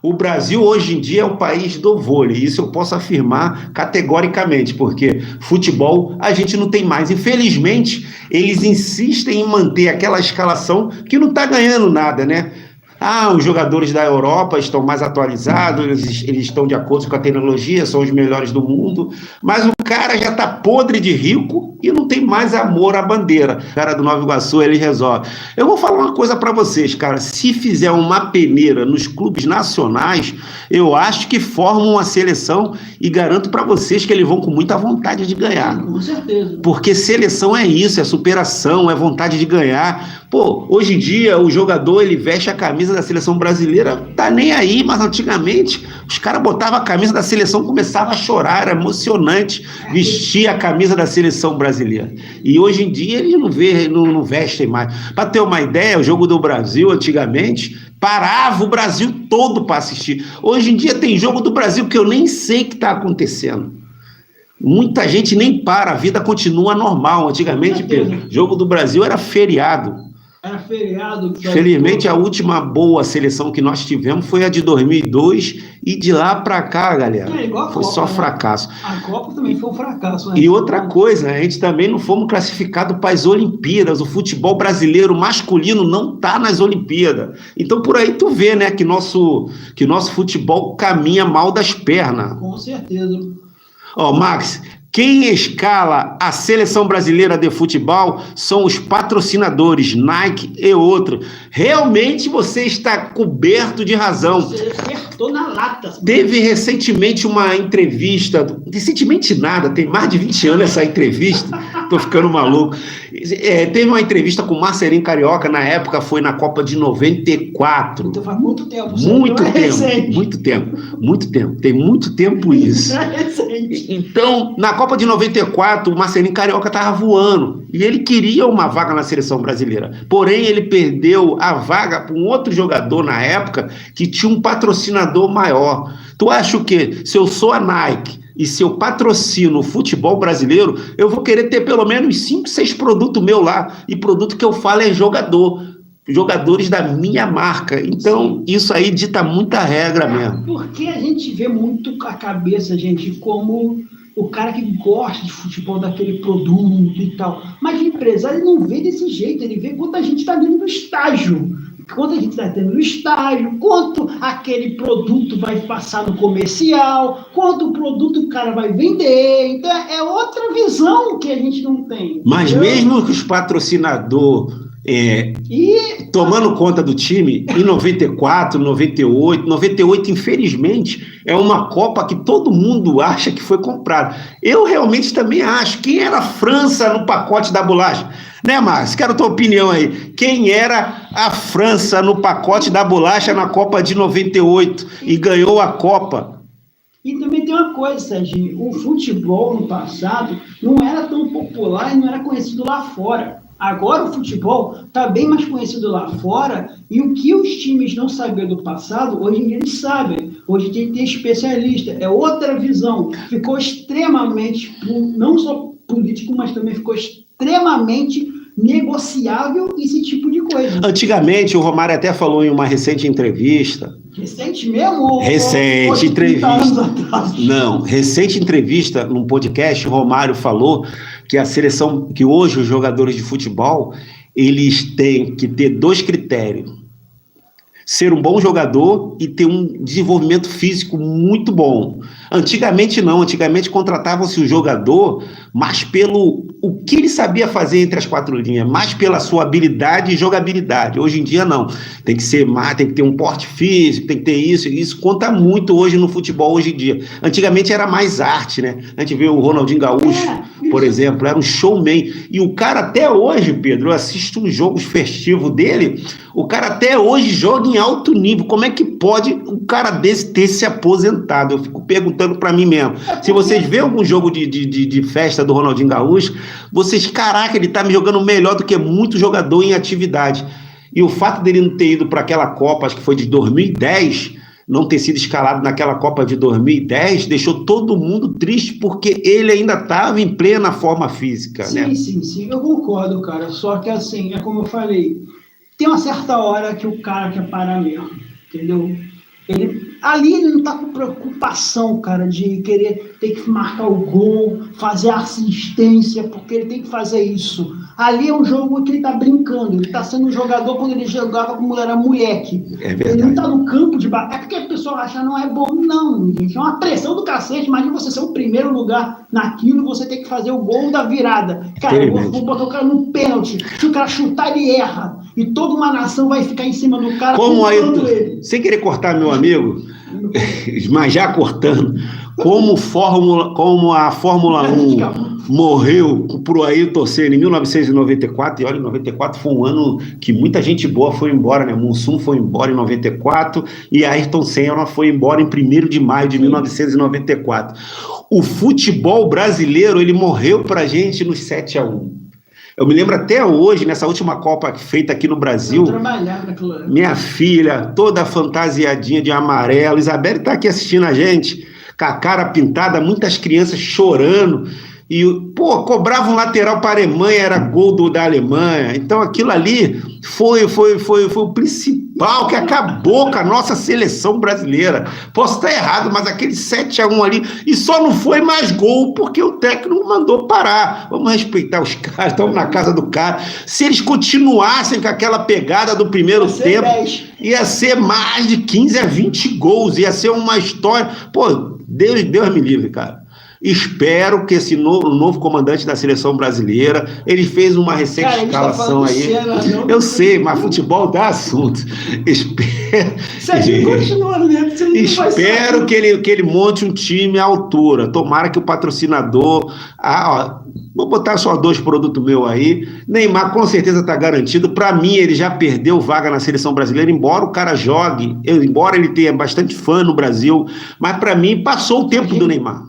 O Brasil hoje em dia é o país do vôlei, isso eu posso afirmar categoricamente, porque futebol a gente não tem mais. Infelizmente, eles insistem em manter aquela escalação que não está ganhando nada, né? Os jogadores da Europa estão mais atualizados, eles estão de acordo com a tecnologia, são os melhores do mundo, mas o cara já está podre de rico e não tem mais amor à bandeira. O cara do Nova Iguaçu, ele resolve. Eu vou falar uma coisa para vocês, cara, se fizer uma peneira nos clubes nacionais, eu acho que formam uma seleção e garanto para vocês que eles vão com muita vontade de ganhar. Com certeza. Porque seleção é isso, é superação, é vontade de ganhar. Pô, hoje em dia o jogador ele veste a camisa da seleção brasileira, tá nem aí, mas antigamente os caras botavam a camisa da seleção, começavam a chorar, era emocionante vestir a camisa da seleção brasileira. E hoje em dia eles não vestem mais. Para ter uma ideia, o jogo do Brasil antigamente parava o Brasil todo para assistir. Hoje em dia tem jogo do Brasil que eu nem sei o que está acontecendo. Muita gente nem para, a vida continua normal. Antigamente, Pedro, jogo do Brasil era feriado. Era feriado. Felizmente, a última boa seleção que nós tivemos foi a de 2002 e de lá para cá, galera, foi só fracasso. A Copa também foi um fracasso. Né? E outra coisa, a gente também não fomos classificados para as Olimpíadas. O futebol brasileiro masculino não está nas Olimpíadas. Então, por aí tu vê, né, que nosso futebol caminha mal das pernas. Com certeza. Max, quem escala a seleção brasileira de futebol são os patrocinadores, Nike e outros. Realmente você está coberto de razão. Você acertou na lata. Teve recentemente uma entrevista, recentemente nada, tem mais de 20 anos essa entrevista, tô ficando maluco. Teve uma entrevista com o Marcelinho Carioca, na época foi na Copa de 94. Então faz muito tempo. Muito tempo, tem muito tempo isso. Então, na Copa de 94, o Marcelinho Carioca estava voando e ele queria uma vaga na seleção brasileira. Porém, ele perdeu a vaga para um outro jogador na época que tinha um patrocinador maior. Tu acha o quê? Se eu sou a Nike e se eu patrocino o futebol brasileiro, eu vou querer ter pelo menos 5, 6 produtos meus lá. E produto que eu falo é jogadores da minha marca. Então, isso aí dita muita regra mesmo. Porque a gente vê muito a cabeça, gente, como o cara que gosta de futebol, daquele produto e tal. Mas o empresário não vê desse jeito, ele vê quanta gente está dentro do estágio. Quanto a gente está tendo no estágio, quanto aquele produto vai passar no comercial, quanto o produto o cara vai vender. Então, é outra visão que a gente não tem. Mas mesmo que os patrocinadores tomando conta do time, em 94, 98, infelizmente, é uma Copa que todo mundo acha que foi comprada. Eu realmente também acho. Quem era a França no pacote da bolacha? Né, Márcio? Quero a tua opinião aí. Quem era a França no pacote da bolacha na Copa de 98 e ganhou a Copa? E também tem uma coisa, Serginho, o futebol no passado não era tão popular e não era conhecido lá fora. Agora o futebol está bem mais conhecido lá fora e o que os times não sabiam do passado, hoje em dia eles sabem. Hoje em dia tem especialista, é outra visão. Ficou extremamente, não só político, mas também ficou extremamente negociável esse tipo de coisa. Antigamente, o Romário até falou em uma recente entrevista. Recente mesmo? Recente entrevista. Não, recente entrevista num podcast, o Romário falou que a seleção, que hoje os jogadores de futebol, eles têm que ter 2 critérios. Ser um bom jogador e ter um desenvolvimento físico muito bom. Antigamente não, antigamente contratavam-se o jogador mais pelo o que ele sabia fazer entre as 4 linhas, mais pela sua habilidade e jogabilidade. Hoje em dia não, tem que ser mais, tem que ter um porte físico, tem que ter isso conta muito hoje no futebol hoje em dia. Antigamente era mais arte, né? A gente vê o Ronaldinho Gaúcho, por exemplo, era um showman, e o cara até hoje, Pedro, eu assisto uns jogos festivos dele, o cara até hoje joga em alto nível. Como é que pode um cara desse ter se aposentado? Eu fico perguntando para mim mesmo. Se vocês vêem algum jogo de festa do Ronaldinho Gaúcho, vocês, caraca, ele tá me jogando melhor do que muito jogador em atividade. E o fato dele não ter ido para aquela Copa, acho que foi de 2010, não ter sido escalado naquela Copa de 2010 deixou todo mundo triste, porque ele ainda estava em plena forma física, né? Sim, eu concordo, cara, só que assim, é como eu falei, tem uma certa hora que o cara quer parar mesmo, entendeu? Ali ele não tá com preocupação, cara, de querer ter que marcar o gol, fazer assistência, porque ele tem que fazer isso. Ali é um jogo que ele tá brincando, ele tá sendo um jogador quando ele jogava como ele era moleque. É verdade. Ele não tá no campo de batalha. É porque a pessoa acha não é bom. Não, gente, é uma pressão do cacete. Imagina você ser o primeiro lugar naquilo, você tem que fazer o gol da virada. Cara, eu vou botar o cara no pênalti. Se o cara chutar, ele erra. E toda uma nação vai ficar em cima do cara. Como aí, sem querer cortar meu amigo, mas já cortando, como a Fórmula 1 morreu pro Ayrton Senna em 1994, e olha, 94 foi um ano que muita gente boa foi embora, né? Mussum foi embora em 94 e Ayrton Senna foi embora em 1º de maio de 1994. O futebol brasileiro, ele morreu pra gente nos 7-1. Eu me lembro até hoje, nessa última Copa feita aqui no Brasil, minha filha, toda fantasiadinha de amarelo, Isabelle está aqui assistindo a gente, com a cara pintada, muitas crianças chorando, e, cobrava um lateral para a Alemanha, era gol da Alemanha. Então aquilo ali foi o principal que acabou com a nossa seleção brasileira. Posso estar errado, mas aquele 7-1 ali, e só não foi mais gol porque o técnico mandou parar. Vamos respeitar os caras, estamos na casa do cara. Se eles continuassem com aquela pegada do primeiro tempo, 10. Ia ser mais de 15 a 20 gols, ia ser uma história. Deus me livre, cara. Espero que esse novo comandante da seleção brasileira, ele fez uma recente escalação aí. Eu sei, mas futebol dá assunto. Espero que ele monte um time à altura. Tomara que o patrocinador... vou botar só 2 produtos meus aí. Neymar com certeza está garantido. Para mim, ele já perdeu vaga na seleção brasileira, embora o cara jogue, embora ele tenha bastante fã no Brasil, mas para mim passou o tempo do Neymar.